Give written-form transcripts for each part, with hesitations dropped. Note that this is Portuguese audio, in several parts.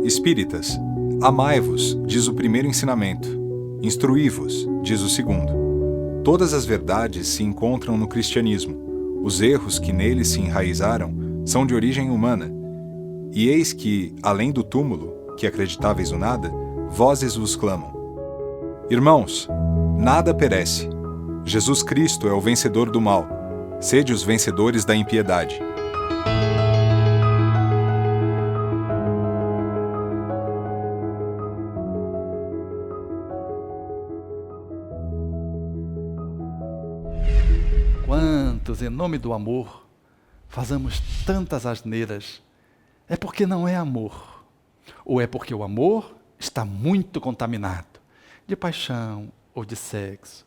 Espíritas, amai-vos, diz o primeiro ensinamento. Instruí-vos, diz o segundo. Todas as verdades se encontram no cristianismo. Os erros que nele se enraizaram são de origem humana. E eis que, além do túmulo, que acreditáveis o nada, vozes vos clamam. Irmãos, nada perece. Jesus Cristo é o vencedor do mal. Sede os vencedores da impiedade. Quantos, em nome do amor, fazemos tantas asneiras? É porque não é amor. Ou é porque o amor está muito contaminado de paixão, ou de sexo,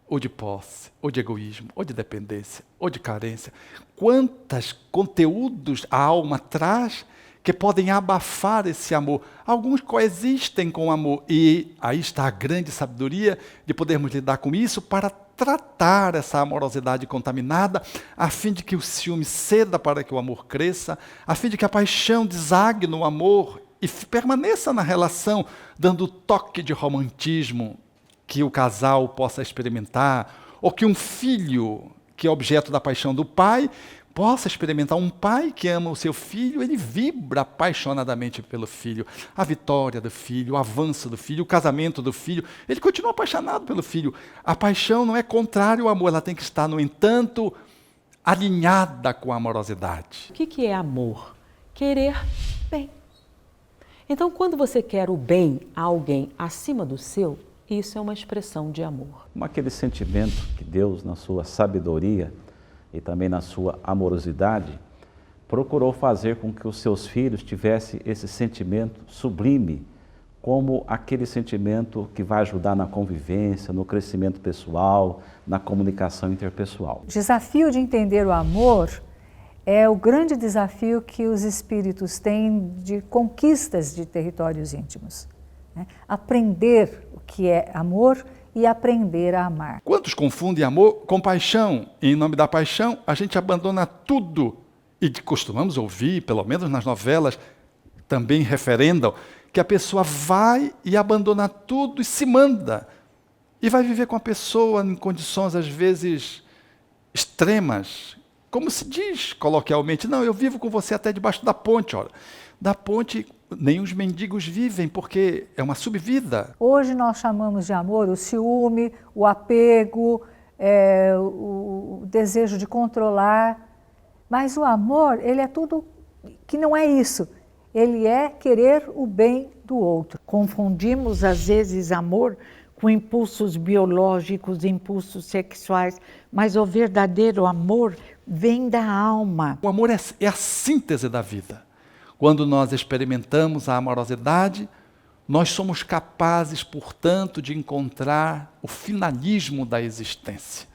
ou de posse, ou de egoísmo, ou de dependência, ou de carência. Quantos conteúdos a alma traz que podem abafar esse amor. Alguns coexistem com o amor. E aí está a grande sabedoria de podermos lidar com isso para tratar essa amorosidade contaminada, a fim de que o ciúme ceda para que o amor cresça, a fim de que a paixão desague no amor e permaneça na relação, dando o toque de romantismo que o casal possa experimentar, ou que um filho, que é objeto da paixão do pai, possa experimentar. Um pai que ama o seu filho, ele vibra apaixonadamente pelo filho. A vitória do filho, o avanço do filho, o casamento do filho. Ele continua apaixonado pelo filho. A paixão não é contrário ao amor, ela tem que estar, no entanto, alinhada com a amorosidade. O que é amor? Querer bem. Então, quando você quer o bem a alguém acima do seu, isso é uma expressão de amor. Aquele sentimento que Deus, na sua sabedoria, e também na sua amorosidade, procurou fazer com que os seus filhos tivessem esse sentimento sublime, como aquele sentimento que vai ajudar na convivência, no crescimento pessoal, na comunicação interpessoal. O desafio de entender o amor é o grande desafio que os espíritos têm de conquistas de territórios íntimos, né? Aprender o que é amor e aprender a amar. Quantos confundem amor com paixão? E em nome da paixão, a gente abandona tudo. E costumamos ouvir, pelo menos nas novelas, também referendam, que a pessoa vai e abandona tudo e se manda. E vai viver com a pessoa em condições, às vezes, extremas. Como se diz coloquialmente, não, eu vivo com você até debaixo da ponte. Ora, da ponte nem os mendigos vivem, porque é uma subvida. Hoje nós chamamos de amor o ciúme, o apego, o desejo de controlar. Mas o amor, ele é tudo que não é isso. Ele é querer o bem do outro. Confundimos, às vezes, amor com impulsos biológicos, impulsos sexuais, mas o verdadeiro amor vem da alma. O amor é a síntese da vida. Quando nós experimentamos a amorosidade, nós somos capazes, portanto, de encontrar o finalismo da existência.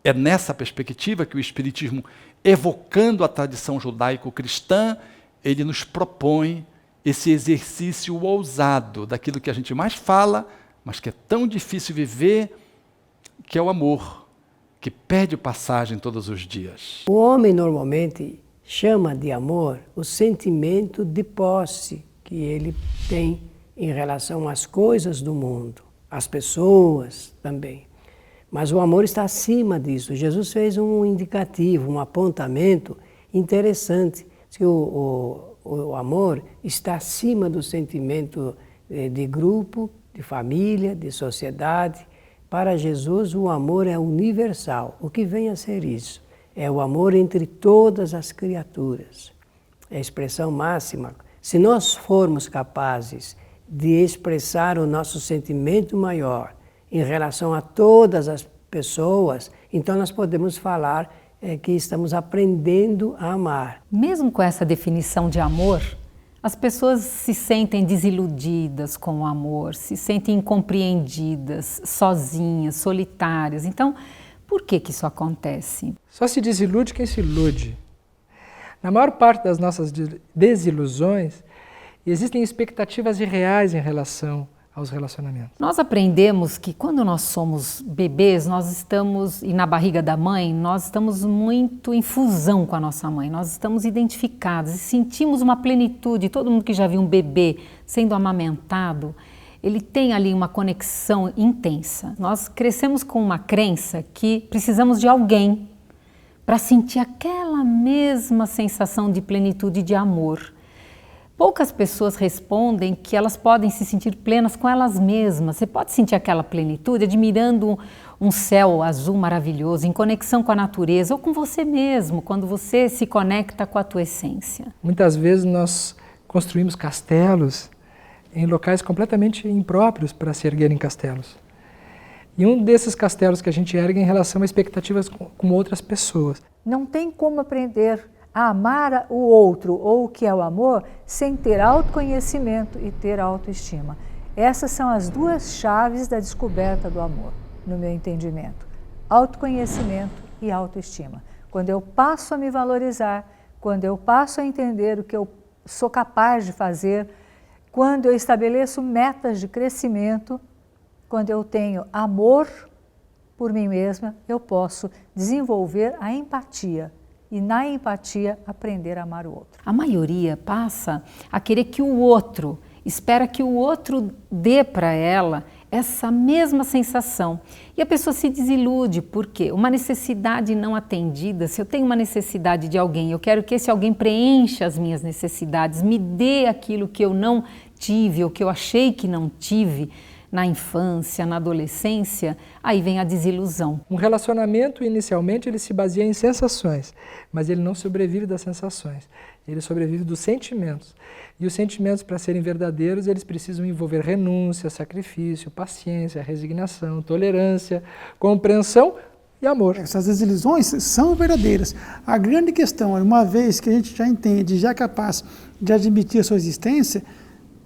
É nessa perspectiva que o Espiritismo, evocando a tradição judaico-cristã, ele nos propõe esse exercício ousado daquilo que a gente mais fala, mas que é tão difícil viver, que é o amor, que pede passagem todos os dias. O homem normalmente chama de amor o sentimento de posse que ele tem em relação às coisas do mundo, às pessoas também. Mas o amor está acima disso. Jesus fez um indicativo, um apontamento interessante, que o amor está acima do sentimento de grupo, de família, de sociedade. Para Jesus, o amor é universal. O que vem a ser isso? É o amor entre todas as criaturas. É a expressão máxima. Se nós formos capazes de expressar o nosso sentimento maior em relação a todas as pessoas, então nós podemos falar que estamos aprendendo a amar. Mesmo com essa definição de amor, as pessoas se sentem desiludidas com o amor, se sentem incompreendidas, sozinhas, solitárias. Então, por que isso acontece? Só se desilude quem se ilude. Na maior parte das nossas desilusões, existem expectativas irreais em relação aos relacionamentos. Nós aprendemos que quando nós somos bebês, nós estamos, e na barriga da mãe, nós estamos muito em fusão com a nossa mãe, nós estamos identificados e sentimos uma plenitude. Todo mundo que já viu um bebê sendo amamentado, ele tem ali uma conexão intensa. Nós crescemos com uma crença que precisamos de alguém para sentir aquela mesma sensação de plenitude e de amor. Poucas pessoas respondem que elas podem se sentir plenas com elas mesmas. Você pode sentir aquela plenitude admirando um céu azul maravilhoso, em conexão com a natureza ou com você mesmo, quando você se conecta com a tua essência. Muitas vezes nós construímos castelos em locais completamente impróprios para se erguerem castelos. E um desses castelos que a gente ergue é em relação a expectativas com outras pessoas. Não tem como aprender a amar o outro ou o que é o amor sem ter autoconhecimento e ter autoestima. Essas são as duas chaves da descoberta do amor, no meu entendimento. Autoconhecimento e autoestima. Quando eu passo a me valorizar, quando eu passo a entender o que eu sou capaz de fazer, quando eu estabeleço metas de crescimento, quando eu tenho amor por mim mesma, eu posso desenvolver a empatia. E na empatia, aprender a amar o outro. A maioria passa a querer que o outro, espera que o outro dê para ela essa mesma sensação. E a pessoa se desilude, porque uma necessidade não atendida, se eu tenho uma necessidade de alguém, eu quero que esse alguém preencha as minhas necessidades, me dê aquilo que eu não tive ou que eu achei que não tive na infância, na adolescência, aí vem a desilusão. Um relacionamento, inicialmente, ele se baseia em sensações, mas ele não sobrevive das sensações, ele sobrevive dos sentimentos. E os sentimentos, para serem verdadeiros, eles precisam envolver renúncia, sacrifício, paciência, resignação, tolerância, compreensão e amor. Essas desilusões são verdadeiras. A grande questão é, uma vez que a gente já entende, já é capaz de admitir a sua existência,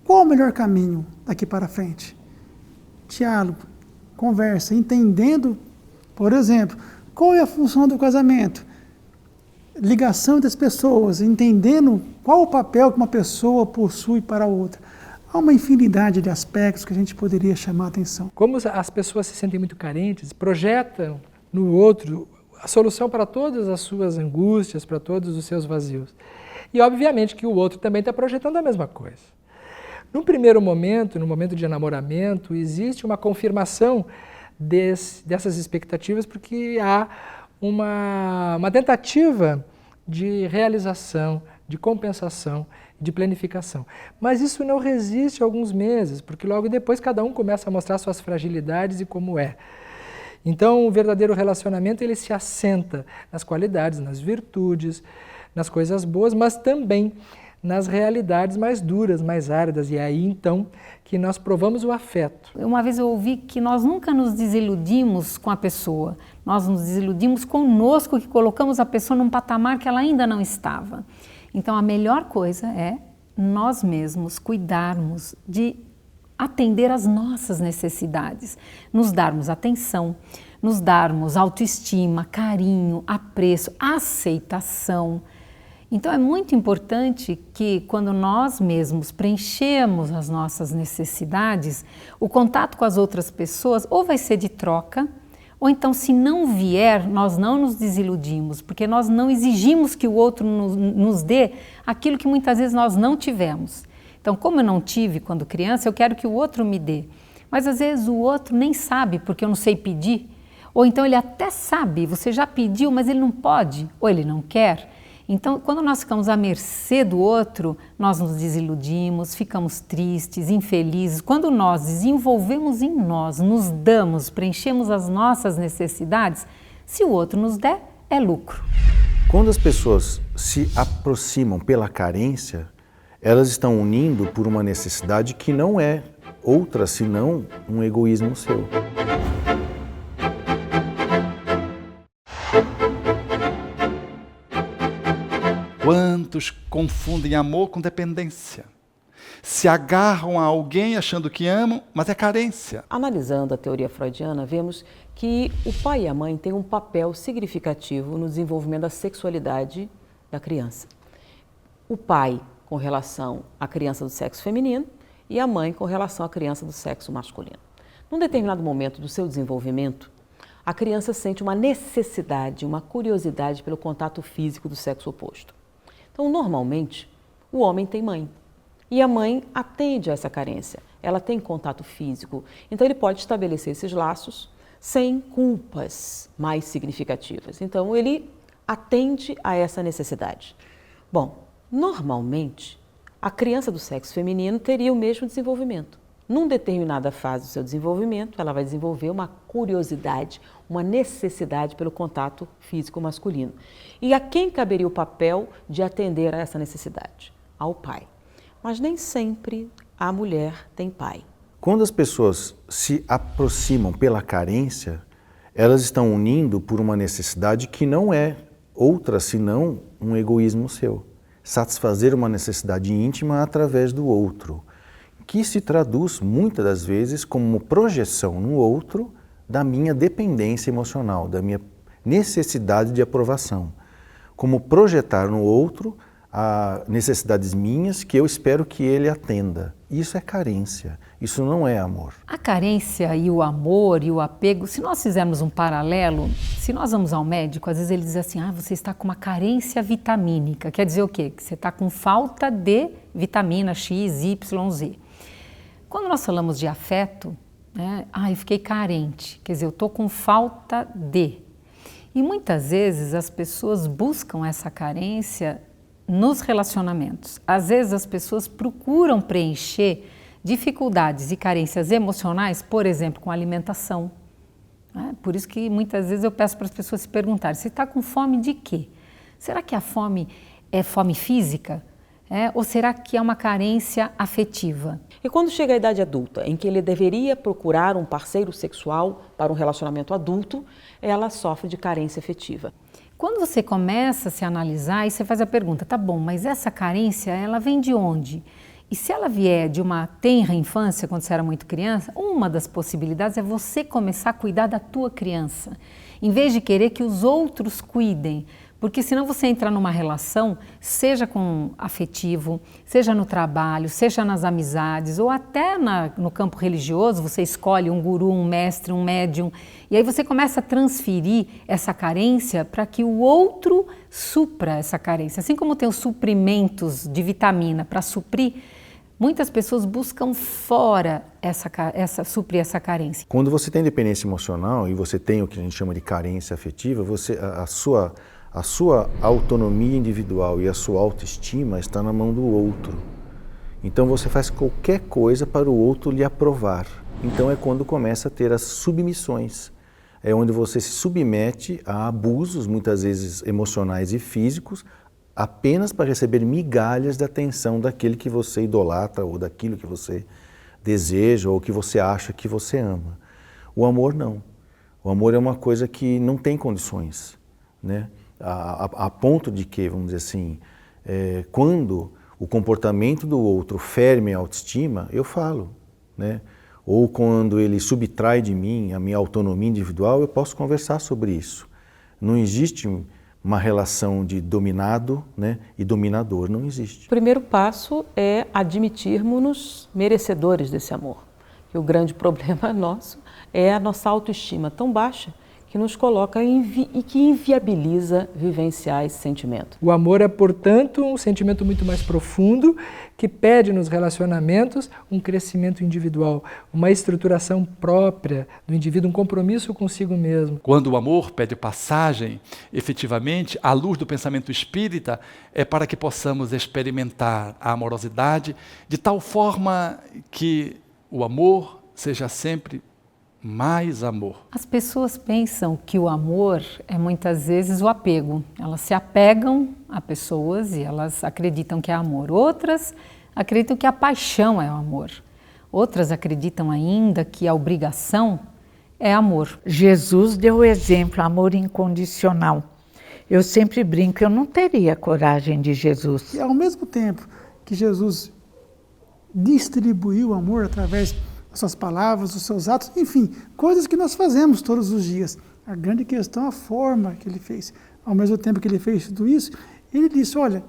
qual o melhor caminho daqui para frente? Diálogo, conversa, entendendo, por exemplo, qual é a função do casamento, ligação entre as pessoas, entendendo qual o papel que uma pessoa possui para a outra. Há uma infinidade de aspectos que a gente poderia chamar a atenção. Como as pessoas se sentem muito carentes, projetam no outro a solução para todas as suas angústias, para todos os seus vazios. E obviamente que o outro também está projetando a mesma coisa. No primeiro momento, no momento de enamoramento, existe uma confirmação dessas expectativas, porque há uma tentativa de realização, de compensação, de planificação. Mas isso não resiste a alguns meses, porque logo depois cada um começa a mostrar suas fragilidades e como é. Então, o verdadeiro relacionamento, ele se assenta nas qualidades, nas virtudes, nas coisas boas, mas também nas realidades mais duras, mais áridas, e é aí então que nós provamos o afeto. Uma vez eu ouvi que nós nunca nos desiludimos com a pessoa, nós nos desiludimos conosco, que colocamos a pessoa num patamar que ela ainda não estava. Então a melhor coisa é nós mesmos cuidarmos de atender às nossas necessidades, nos darmos atenção, nos darmos autoestima, carinho, apreço, aceitação. Então é muito importante que quando nós mesmos preenchemos as nossas necessidades, o contato com as outras pessoas ou vai ser de troca, ou então se não vier, nós não nos desiludimos, porque nós não exigimos que o outro nos dê aquilo que muitas vezes nós não tivemos. Então, como eu não tive quando criança, eu quero que o outro me dê. Mas às vezes o outro nem sabe porque eu não sei pedir, ou então ele até sabe, você já pediu, mas ele não pode, ou ele não quer. Então, quando nós ficamos à mercê do outro, nós nos desiludimos, ficamos tristes, infelizes. Quando nós desenvolvemos em nós, nos damos, preenchemos as nossas necessidades, se o outro nos der, é lucro. Quando as pessoas se aproximam pela carência, elas estão unindo por uma necessidade que não é outra senão um egoísmo seu. Quantos confundem amor com dependência? Se agarram a alguém achando que amam, mas é carência. Analisando a teoria freudiana, vemos que o pai e a mãe têm um papel significativo no desenvolvimento da sexualidade da criança. O pai com relação à criança do sexo feminino e a mãe com relação à criança do sexo masculino. Num determinado momento do seu desenvolvimento, a criança sente uma necessidade, uma curiosidade pelo contato físico do sexo oposto. Então, normalmente, o homem tem mãe e a mãe atende a essa carência. Ela tem contato físico, então ele pode estabelecer esses laços sem culpas mais significativas. Então, ele atende a essa necessidade. Bom, normalmente, a criança do sexo feminino teria o mesmo desenvolvimento. Numa determinada fase do seu desenvolvimento, ela vai desenvolver uma curiosidade, uma necessidade pelo contato físico masculino. E a quem caberia o papel de atender a essa necessidade? Ao pai. Mas nem sempre a mulher tem pai. Quando as pessoas se aproximam pela carência, elas estão unindo por uma necessidade que não é outra senão um egoísmo seu. Satisfazer uma necessidade íntima através do outro, que se traduz muitas das vezes como projeção no outro da minha dependência emocional, da minha necessidade de aprovação. Como projetar no outro necessidades minhas que eu espero que ele atenda. Isso é carência, isso não é amor. A carência e o amor e o apego, se nós fizermos um paralelo, se nós vamos ao médico, às vezes ele diz assim, você está com uma carência vitamínica. Quer dizer o quê? Que você está com falta de vitamina X, Y, Z. Quando nós falamos de afeto, eu fiquei carente, quer dizer, eu estou com falta de. E muitas vezes as pessoas buscam essa carência nos relacionamentos. Às vezes as pessoas procuram preencher dificuldades e carências emocionais, por exemplo, com alimentação. Por isso que muitas vezes eu peço para as pessoas se perguntarem, você está com fome de quê? Será que a fome é fome física? Ou será que é uma carência afetiva? E quando chega a idade adulta, em que ele deveria procurar um parceiro sexual para um relacionamento adulto, ela sofre de carência afetiva. Quando você começa a se analisar e você faz a pergunta, tá bom, mas essa carência, ela vem de onde? E se ela vier de uma tenra infância, quando você era muito criança, uma das possibilidades é você começar a cuidar da tua criança, em vez de querer que os outros cuidem. Porque senão você entra numa relação, seja com afetivo, seja no trabalho, seja nas amizades, ou até no campo religioso, você escolhe um guru, um mestre, um médium, e aí você começa a transferir essa carência para que o outro supra essa carência. Assim como tem os suprimentos de vitamina para suprir, muitas pessoas buscam fora suprir essa carência. Quando você tem dependência emocional e você tem o que a gente chama de carência afetiva, a sua autonomia individual e a sua autoestima está na mão do outro. Então você faz qualquer coisa para o outro lhe aprovar. Então é quando começa a ter as submissões. É onde você se submete a abusos, muitas vezes emocionais e físicos, apenas para receber migalhas da atenção daquele que você idolatra ou daquilo que você deseja ou que você acha que você ama. O amor não. O amor é uma coisa que não tem condições, né? A ponto de que, vamos dizer assim, quando o comportamento do outro fere minha autoestima, eu falo, né? Ou quando ele subtrai de mim a minha autonomia individual, eu posso conversar sobre isso. Não existe uma relação de dominado, né, e dominador, não existe. O primeiro passo é admitirmos-nos merecedores desse amor. E o grande problema nosso é a nossa autoestima tão baixa que nos coloca e que inviabiliza vivenciar esse sentimento. O amor é, portanto, um sentimento muito mais profundo que pede nos relacionamentos um crescimento individual, uma estruturação própria do indivíduo, um compromisso consigo mesmo. Quando o amor pede passagem, efetivamente, à luz do pensamento espírita, é para que possamos experimentar a amorosidade de tal forma que o amor seja sempre mais amor. As pessoas pensam que o amor é muitas vezes o apego. Elas se apegam a pessoas e elas acreditam que é amor. Outras acreditam que a paixão é o amor. Outras acreditam ainda que a obrigação é amor. Jesus deu o exemplo, amor incondicional. Eu sempre brinco, eu não teria a coragem de Jesus. E ao mesmo tempo que Jesus distribuiu o amor através das suas palavras, dos seus atos, enfim, coisas que nós fazemos todos os dias. A grande questão é a forma que ele fez. Ao mesmo tempo que ele fez tudo isso, ele disse, olha,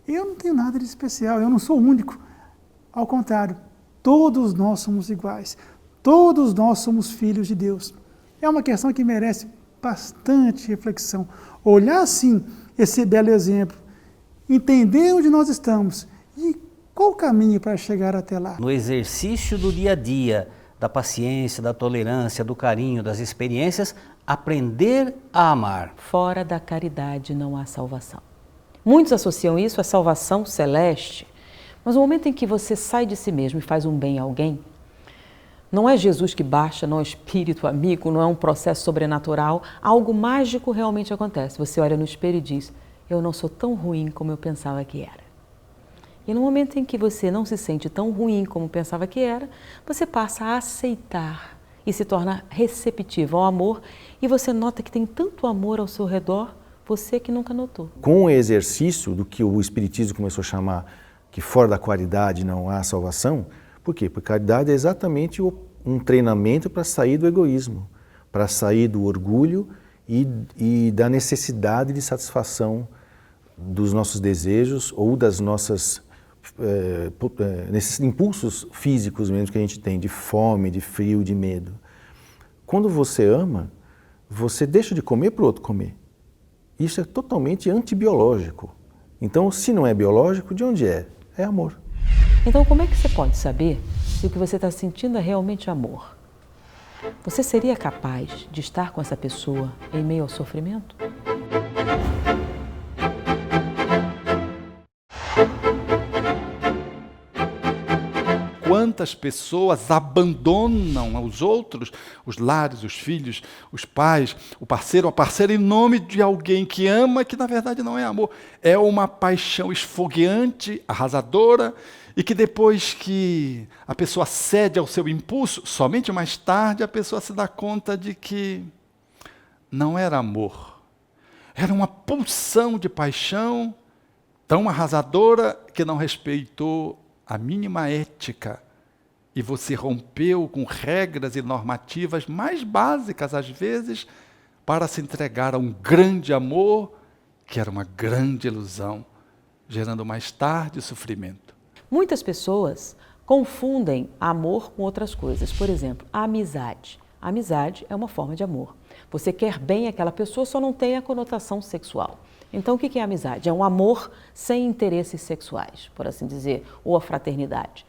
eu não tenho nada de especial, eu não sou único. Ao contrário, todos nós somos iguais, todos nós somos filhos de Deus. É uma questão que merece bastante reflexão. Olhar assim esse belo exemplo, entender onde nós estamos e qual o caminho para chegar até lá. No exercício do dia a dia, da paciência, da tolerância, do carinho, das experiências, aprender a amar. Fora da caridade não há salvação. Muitos associam isso à salvação celeste, mas no momento em que você sai de si mesmo e faz um bem a alguém, não é Jesus que baixa, não é espírito amigo, não é um processo sobrenatural, algo mágico realmente acontece. Você olha no espelho e diz, eu não sou tão ruim como eu pensava que era. E no momento em que você não se sente tão ruim como pensava que era, você passa a aceitar e se torna receptivo ao amor e você nota que tem tanto amor ao seu redor, você que nunca notou. Com o exercício do que o Espiritismo começou a chamar que fora da caridade não há salvação, por quê? Porque caridade é exatamente um treinamento para sair do egoísmo, para sair do orgulho e da necessidade de satisfação dos nossos desejos ou das nossas nesses impulsos físicos mesmo que a gente tem, de fome, de frio, de medo. Quando você ama, você deixa de comer para o outro comer. Isso é totalmente antibiológico. Então, se não é biológico, de onde é? É amor. Então, como é que você pode saber se o que você está sentindo é realmente amor? Você seria capaz de estar com essa pessoa em meio ao sofrimento? Quantas pessoas abandonam os outros, os lares, os filhos, os pais, o parceiro, a parceira, em nome de alguém que ama, que na verdade não é amor. É uma paixão esfogueante, arrasadora, e que depois que a pessoa cede ao seu impulso, somente mais tarde a pessoa se dá conta de que não era amor. Era uma pulsão de paixão tão arrasadora que não respeitou a mínima ética e você rompeu com regras e normativas mais básicas, às vezes, para se entregar a um grande amor, que era uma grande ilusão, gerando mais tarde sofrimento. Muitas pessoas confundem amor com outras coisas. Por exemplo, a amizade. A amizade é uma forma de amor. Você quer bem àquela pessoa, só não tem a conotação sexual. Então, o que é amizade? É um amor sem interesses sexuais, por assim dizer, ou a fraternidade.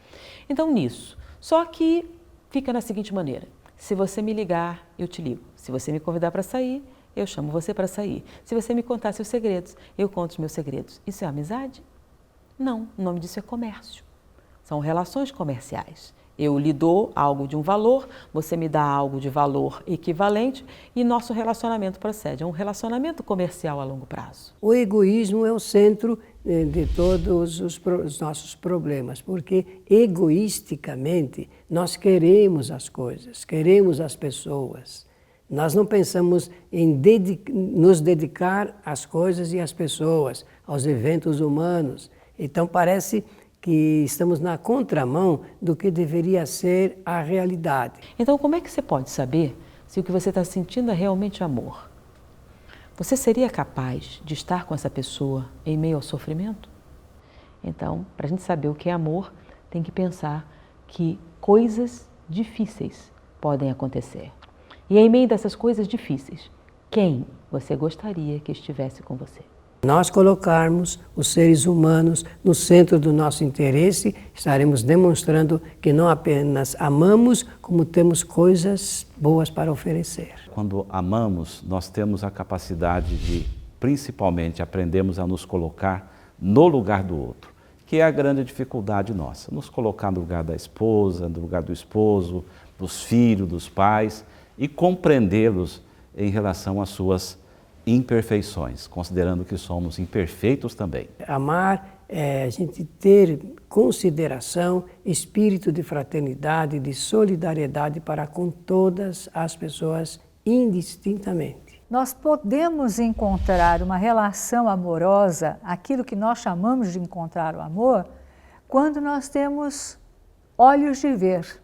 Então, nisso. Só que fica na seguinte maneira. Se você me ligar, eu te ligo. Se você me convidar para sair, eu chamo você para sair. Se você me contar seus segredos, eu conto os meus segredos. Isso é amizade? Não, o nome disso é comércio. São relações comerciais. Eu lhe dou algo de um valor, você me dá algo de valor equivalente e nosso relacionamento procede. É um relacionamento comercial a longo prazo. O egoísmo é o centro de todos os nossos problemas, porque egoisticamente nós queremos as coisas, queremos as pessoas. Nós não pensamos em nos dedicar às coisas e às pessoas, aos eventos humanos. Então parece que estamos na contramão do que deveria ser a realidade. Então, como é que você pode saber se o que você está sentindo é realmente amor? Você seria capaz de estar com essa pessoa em meio ao sofrimento? Então, para a gente saber o que é amor, tem que pensar que coisas difíceis podem acontecer. E em meio dessas coisas difíceis, quem você gostaria que estivesse com você? Nós colocarmos os seres humanos no centro do nosso interesse, estaremos demonstrando que não apenas amamos, como temos coisas boas para oferecer. Quando amamos, nós temos a capacidade de, principalmente, aprendermos a nos colocar no lugar do outro, que é a grande dificuldade nossa. Nos colocar no lugar da esposa, no lugar do esposo, dos filhos, dos pais e compreendê-los em relação às suas imperfeições, considerando que somos imperfeitos também. Amar é a gente ter consideração, espírito de fraternidade, de solidariedade para com todas as pessoas indistintamente. Nós podemos encontrar uma relação amorosa, aquilo que nós chamamos de encontrar o amor, quando nós temos olhos de ver.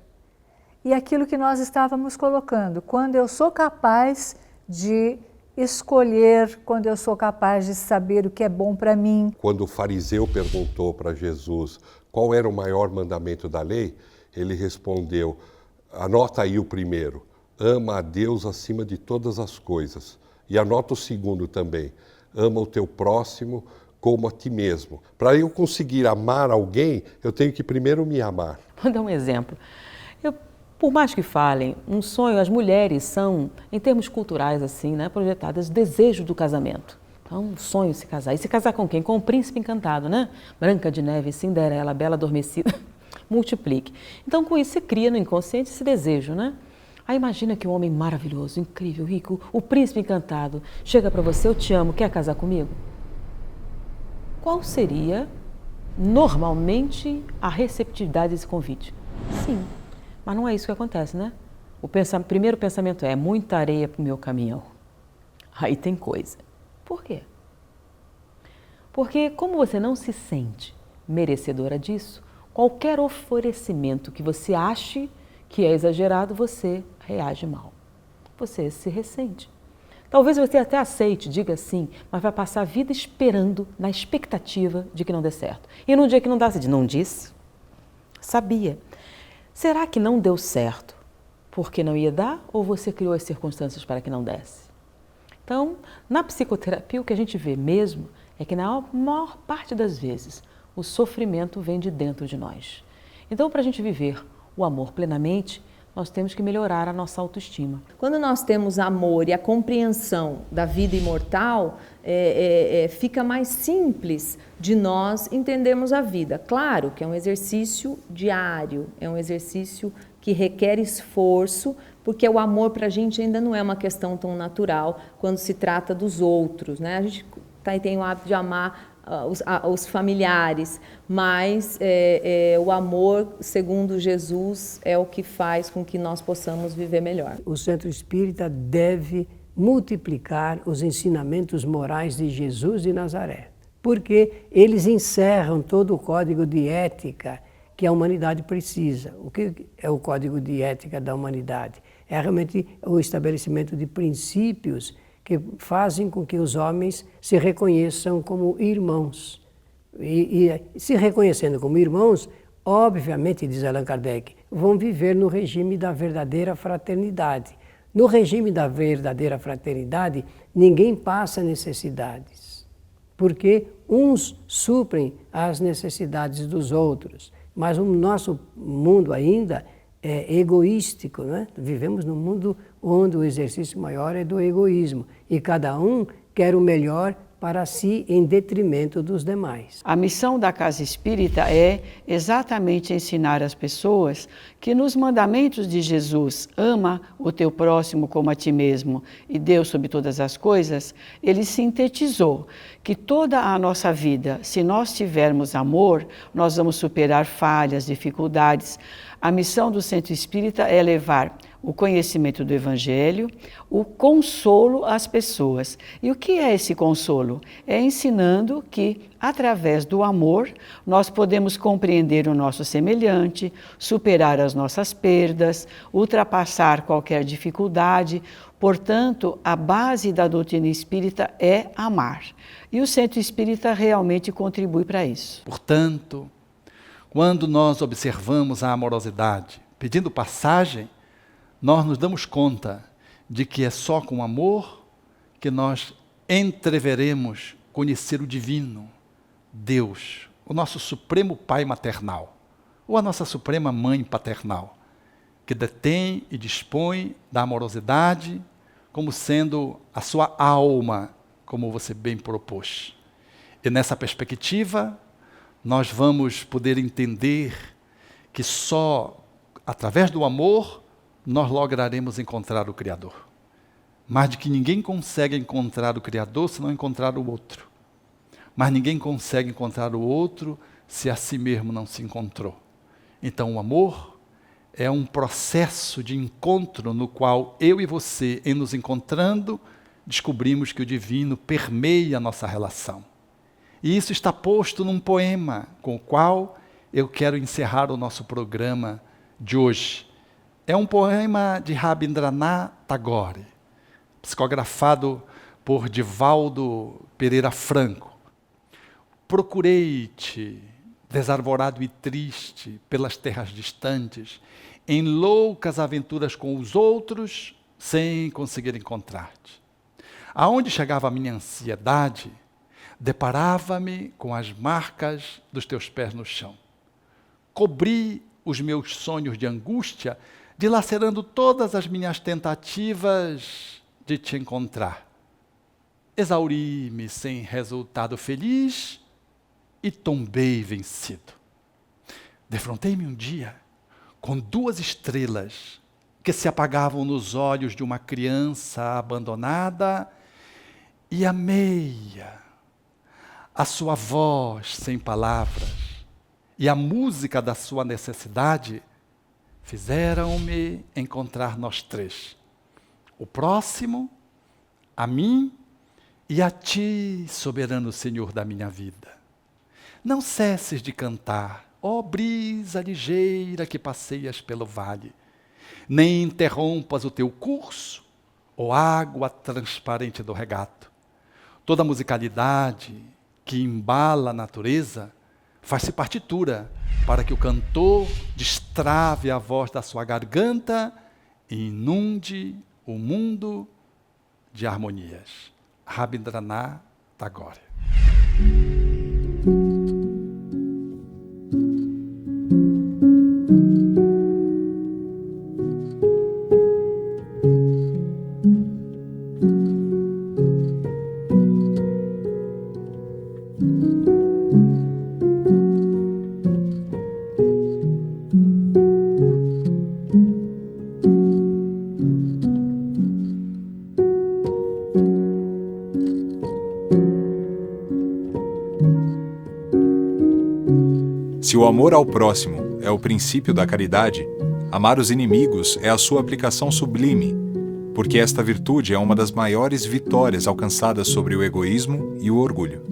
E aquilo que nós estávamos colocando, quando eu sou capaz de escolher, quando eu sou capaz de saber o que é bom para mim. Quando o fariseu perguntou para Jesus qual era o maior mandamento da lei, ele respondeu, anota aí o primeiro, ama a Deus acima de todas as coisas. E anota o segundo também, ama o teu próximo como a ti mesmo. Para eu conseguir amar alguém, eu tenho que primeiro me amar. Vou dar um exemplo. Por mais que falem, um sonho, as mulheres são, em termos culturais assim, né, projetadas desejo do casamento. Então, um sonho se casar. E se casar com quem? Com o príncipe encantado, né? Branca de Neve, Cinderela, Bela Adormecida. Multiplique. Então, com isso, você cria no inconsciente esse desejo, né? Aí imagina que um homem maravilhoso, incrível, rico, o príncipe encantado, chega para você, eu te amo, quer casar comigo? Qual seria, normalmente, a receptividade desse convite? Sim. Mas não é isso que acontece, né? O primeiro pensamento é muita areia para o meu caminhão. Aí tem coisa. Por quê? Porque como você não se sente merecedora disso, qualquer oferecimento que você ache que é exagerado, você reage mal. Você se ressente. Talvez você até aceite, diga sim, mas vai passar a vida esperando, na expectativa de que não dê certo. E no dia que não dá, você diz, não disse? Sabia. Será que não deu certo porque não ia dar ou você criou as circunstâncias para que não desse? Então, na psicoterapia, o que a gente vê mesmo é que na maior parte das vezes o sofrimento vem de dentro de nós. Então, para a gente viver o amor plenamente, nós temos que melhorar a nossa autoestima. Quando nós temos amor e a compreensão da vida imortal, fica mais simples de nós entendermos a vida. Claro que é um exercício diário, é um exercício que requer esforço, porque o amor para a gente ainda não é uma questão tão natural quando se trata dos outros, né? A gente tem o hábito de amar os familiares, mas o amor, segundo Jesus, é o que faz com que nós possamos viver melhor. O Centro Espírita deve multiplicar os ensinamentos morais de Jesus de Nazaré, porque eles encerram todo o código de ética que a humanidade precisa. O que é o código de ética da humanidade? É realmente o estabelecimento de princípios que fazem com que os homens se reconheçam como irmãos. E se reconhecendo como irmãos, obviamente, diz Allan Kardec, vão viver no regime da verdadeira fraternidade. No regime da verdadeira fraternidade, ninguém passa necessidades, porque uns suprem as necessidades dos outros. Mas o nosso mundo ainda é egoístico, né? Vivemos num mundo onde o exercício maior é do egoísmo e cada um quer o melhor para si em detrimento dos demais. A missão da Casa Espírita é exatamente ensinar as pessoas que nos mandamentos de Jesus, ama o teu próximo como a ti mesmo e Deus sobre todas as coisas, ele sintetizou que toda a nossa vida, se nós tivermos amor, nós vamos superar falhas, dificuldades. A missão do Centro Espírita é levar o conhecimento do Evangelho, o consolo às pessoas. E o que é esse consolo? É ensinando que, através do amor, nós podemos compreender o nosso semelhante, superar as nossas perdas, ultrapassar qualquer dificuldade. Portanto, a base da doutrina espírita é amar. E o Centro Espírita realmente contribui para isso. Portanto, quando nós observamos a amorosidade, pedindo passagem, nós nos damos conta de que é só com amor que nós entreveremos conhecer o divino, Deus, o nosso supremo Pai maternal, ou a nossa suprema Mãe paternal, que detém e dispõe da amorosidade como sendo a sua alma, como você bem propôs. E nessa perspectiva, nós vamos poder entender que só através do amor nós lograremos encontrar o Criador. Mas de que ninguém consegue encontrar o Criador se não encontrar o outro. Mas ninguém consegue encontrar o outro se a si mesmo não se encontrou. Então o amor é um processo de encontro no qual eu e você, em nos encontrando, descobrimos que o divino permeia a nossa relação. E isso está posto num poema com o qual eu quero encerrar o nosso programa de hoje. É um poema de Rabindranath Tagore, psicografado por Divaldo Pereira Franco. Procurei-te, desarvorado e triste pelas terras distantes, em loucas aventuras com os outros, sem conseguir encontrar-te. Aonde chegava a minha ansiedade, deparava-me com as marcas dos teus pés no chão. Cobri os meus sonhos de angústia, dilacerando todas as minhas tentativas de te encontrar. Exauri-me sem resultado feliz e tombei vencido. Defrontei-me um dia com 2 estrelas que se apagavam nos olhos de uma criança abandonada e amei-a. A sua voz sem palavras e a música da sua necessidade fizeram-me encontrar nós 3. O próximo, a mim e a ti, soberano Senhor da minha vida. Não cesses de cantar, ó brisa ligeira que passeias pelo vale, nem interrompas o teu curso, ó água transparente do regato. Toda musicalidade que embala a natureza faz-se partitura para que o cantor destrave a voz da sua garganta e inunde o mundo de harmonias. Rabindranath Tagore. Se o amor ao próximo é o princípio da caridade, amar os inimigos é a sua aplicação sublime, porque esta virtude é uma das maiores vitórias alcançadas sobre o egoísmo e o orgulho.